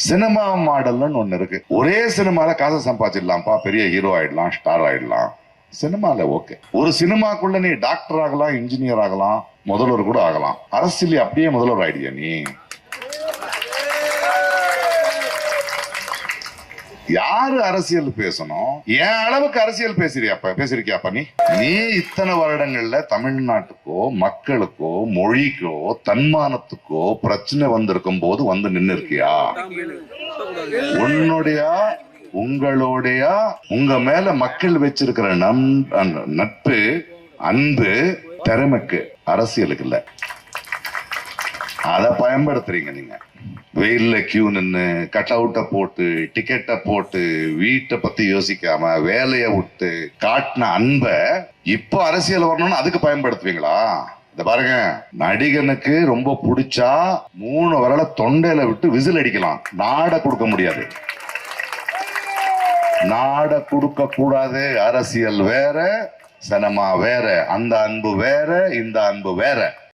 Cinema மாடல்னு ஒண்ணு இருக்கு. ஒரே சினிமால காசை சம்பாதிச்சிடலாம்ப்பா, பெரிய ஹீரோ ஆயிடலாம், ஸ்டார் ஆயிடலாம். சினிமால ஓகே. ஒரு சினிமாக்குள்ள நீ டாக்டர் ஆகலாம், இன்ஜினியர் ஆகலாம், முதல்வர் கூட ஆகலாம். அரசியல் அப்படியே முதல்வர் ஆயிடுயா நீ. யாரு அரசியல் பேசணும்? என் அளவுக்கு அரசியல் பேசிருக்கியாப்பா நீ? நீ இத்தனை வருடங்கள்ல தமிழ்நாட்டுக்கோ, மக்களுக்கோ, மொழிக்கோ, தன்மானத்துக்கோ பிரச்சனை வந்திருக்கும் போது வந்து நின்னு இருக்கியா? உங்களுடைய உங்க மேல மக்கள் வச்சிருக்கிற நட்பு, அன்பு, திறமைக்கு, அரசியலுக்கு இல்ல. அதை பயன்படுத்துறீங்க நீங்க. வெயில்ல கியூ நின்னு, கட் அவுட்ட போட்டு, டிக்கெட்டை போட்டு, வீட்டை பத்தி யோசிக்காம வேலையை விட்டு காட்டின அன்ப இப்போ அரசியல் வரணும்னு அதுக்கு பயன்படுத்துவீங்களா? இந்த பாருங்க, நடிகனுக்கு ரொம்ப பிடிச்சா 3 விரல தொண்டையில விட்டு விசில் அடிக்கலாம், நாட கொடுக்க முடியாது. நாட கொடுக்க கூடாது. அரசியல் வேற, சினிமா வேற. அந்த அன்பு வேற, இந்த அன்பு வேற.